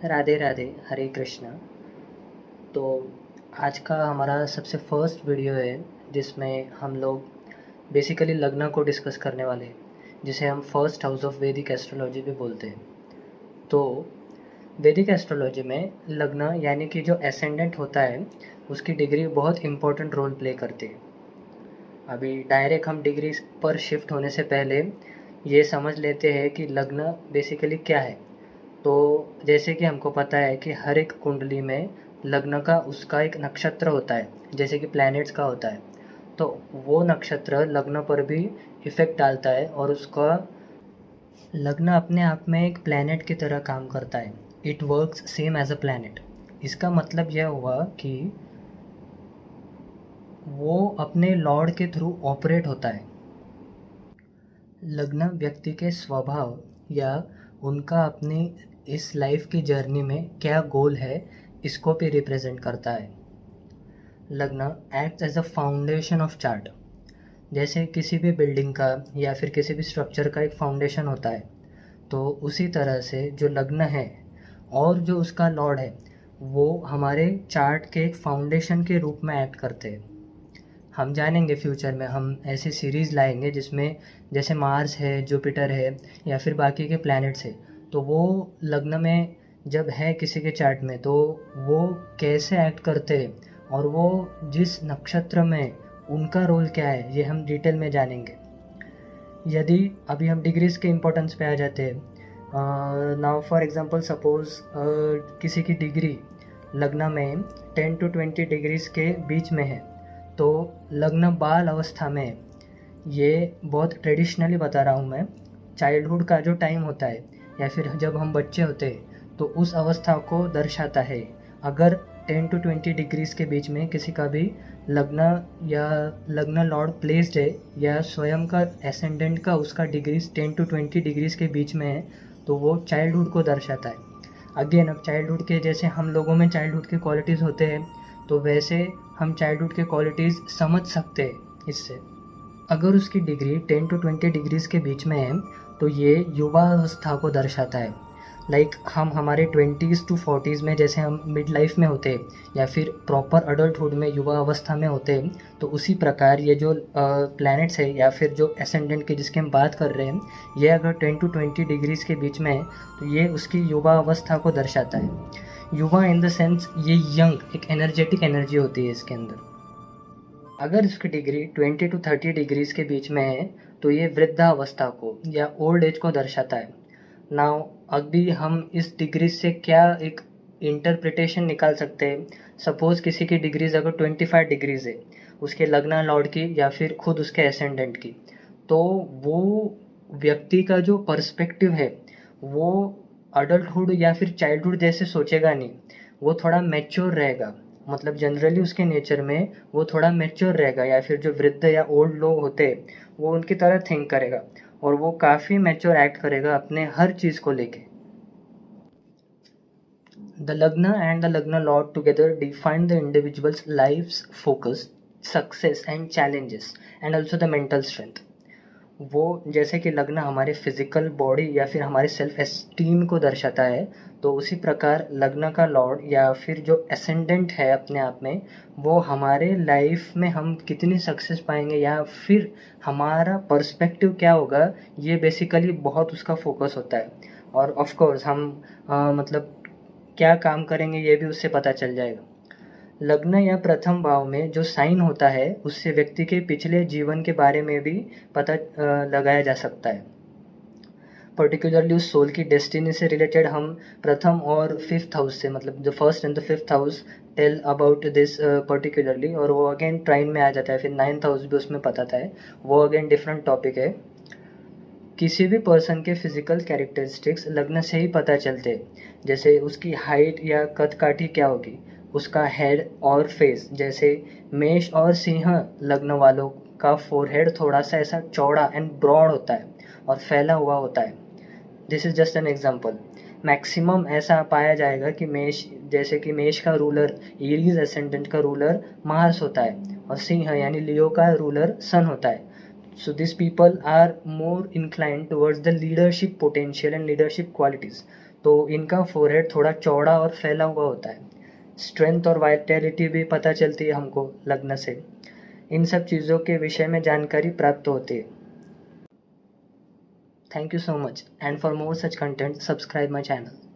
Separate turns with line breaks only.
राधे राधे, हरे कृष्णा। तो आज का हमारा सबसे फर्स्ट वीडियो है जिसमें हम लोग बेसिकली लग्न को डिस्कस करने वाले हैं, जिसे हम फर्स्ट हाउस ऑफ वैदिक एस्ट्रोलॉजी भी बोलते हैं। तो वैदिक एस्ट्रोलॉजी में लग्न यानी कि जो एसेंडेंट होता है उसकी डिग्री बहुत इम्पोर्टेंट रोल प्ले करती है। अभी डायरेक्ट हम डिग्री पर शिफ्ट होने से पहले ये समझ लेते हैं कि लग्न बेसिकली क्या है। तो जैसे कि हमको पता है कि हर एक कुंडली में लग्न का उसका एक नक्षत्र होता है, जैसे कि प्लैनेट्स का होता है। तो वो नक्षत्र लग्न पर भी इफ़ेक्ट डालता है और उसका लग्न अपने आप में एक प्लैनेट की तरह काम करता है। It works same as a planet. इसका मतलब यह हुआ कि वो अपने लॉर्ड के थ्रू ऑपरेट होता है। लग्न व्यक्ति के स्वभाव या उनका अपनी इस लाइफ की जर्नी में क्या गोल है, इसको भी रिप्रेजेंट करता है। Lagna acts as a foundation of chart. जैसे किसी भी बिल्डिंग का या फिर किसी भी स्ट्रक्चर का एक फाउंडेशन होता है, तो उसी तरह से जो लग्न है और जो उसका लॉर्ड है वो हमारे चार्ट के एक फाउंडेशन के रूप में एक्ट करते हैं। हम जानेंगे फ्यूचर में, हम ऐसी सीरीज़ लाएंगे जिसमें जैसे मार्स है, जुपिटर है या फिर बाकी के प्लैनेट्स है, तो वो लग्न में जब है किसी के चार्ट में तो वो कैसे एक्ट करते हैं और वो जिस नक्षत्र में उनका रोल क्या है ये हम डिटेल में जानेंगे। यदि अभी हम डिग्रीज के इम्पोर्टेंस पे आ जाते हैं, नाउ फॉर एग्जांपल सपोज किसी की डिग्री लग्न में 10 to 20 डिग्रीज के बीच में है, तो लग्न बाल अवस्था में, ये बहुत ट्रेडिशनली बता रहा हूँ मैं, चाइल्डहुड का जो टाइम होता है या फिर जब हम बच्चे होते हैं तो उस अवस्था को दर्शाता है। अगर 10 to 20 डिग्रीज के बीच में किसी का भी लग्न या लग्न लॉर्ड प्लेस्ड है या स्वयं का एसेंडेंट का उसका डिग्रीज 10 to 20 डिग्रीज के बीच में है, तो वो चाइल्डहुड को दर्शाता है। अगेन, अब चाइल्डहुड के जैसे हम लोगों में चाइल्डहुड के क्वालिटीज़ होते हैं, तो वैसे हम चाइल्डहुड के क्वालिटीज़ समझ सकते हैं इससे। अगर उसकी डिग्री 10 to 20 डिग्रीज़ के बीच में है तो ये युवा अवस्था को दर्शाता है। लाइक हम हमारे 20s to 40s में जैसे हम मिड लाइफ में होते हैं या फिर प्रॉपर अडल्टहुड में युवा अवस्था में होते हैं, तो उसी प्रकार ये जो प्लैनेट्स है या फिर जो एसेंडेंट की जिसकी हम बात कर रहे हैं, ये अगर 10 to 20 डिग्रीज़ के बीच में है तो ये उसकी युवा अवस्था को दर्शाता है। युवा इन द सेंस ये यंग, एक एनर्जेटिक एनर्जी होती है इसके अंदर। अगर इसकी डिग्री 20 to 30 डिग्रीज़ के बीच में है तो ये वृद्धावस्था को या ओल्ड एज को दर्शाता है। नाउ अभी हम इस डिग्री से क्या एक इंटरप्रिटेशन निकाल सकते हैं। सपोज़ किसी की डिग्रीज अगर 25 डिग्रीज़ है उसके लग्न लॉर्ड की या फिर खुद उसके एसेंडेंट की, तो वो व्यक्ति का जो पर्सपेक्टिव है वो अडल्टहुड या फिर चाइल्डहुड जैसे सोचेगा नहीं, वो थोड़ा मैच्योर रहेगा। मतलब जनरली उसके नेचर में वो थोड़ा मैच्योर रहेगा, या फिर जो वृद्ध या ओल्ड लोग होते हैं वो उनकी तरह थिंक करेगा और वो काफ़ी मैच्योर एक्ट करेगा अपने हर चीज़ को लेके। The lagna and the lagna lord together define the individual's life's focus, success and challenges and also the mental strength. वो जैसे कि लग्न हमारे फिजिकल बॉडी या फिर हमारे सेल्फ एस्टीम को दर्शाता है, तो उसी प्रकार लग्न का लॉर्ड या फिर जो एसेंडेंट है अपने आप में, वो हमारे लाइफ में हम कितनी सक्सेस पाएंगे या फिर हमारा पर्सपेक्टिव क्या होगा, ये बेसिकली बहुत उसका फोकस होता है। और ऑफ कोर्स हम मतलब क्या काम करेंगे ये भी उससे पता चल जाएगा। लग्न या प्रथम भाव में जो साइन होता है उससे व्यक्ति के पिछले जीवन के बारे में भी पता लगाया जा सकता है। पर्टिकुलरली उस सोल की डेस्टिनी से रिलेटेड हम प्रथम और फिफ्थ हाउस से, मतलब the first and the fifth house tell about this particularly, और वो अगेन ट्राइन में आ जाता है। फिर नाइन्थ हाउस भी उसमें बताता है, वो अगेन डिफरेंट टॉपिक है। किसी भी पर्सन के फिजिकल कैरेक्टरिस्टिक्स लग्न से ही पता चलते हैं, जैसे उसकी हाइट या कद काठी क्या होगी, उसका हेड और फेस। जैसे मेष और सिंह लग्न वालों का फोरहेड थोड़ा सा ऐसा चौड़ा एंड ब्रॉड होता है और फैला हुआ होता है। This is just an example. Maximum ऐसा पाया जाएगा कि मेष, जैसे कि मेष का रूलर एरीज एसेंडेंट का रूलर मार्स होता है और सिंह यानी लियो का रूलर सन होता है। So these people are more inclined towards the leadership potential and leadership qualities. तो इनका फोरहेड थोड़ा चौड़ा और फैला हुआ होता है। स्ट्रेंथ और वाइटैलिटी भी पता चलती है हमको लग्न से। इन सब चीज़ों के विषय में जानकारी प्राप्त होती है। Thank you so much, and for more such content, subscribe my channel.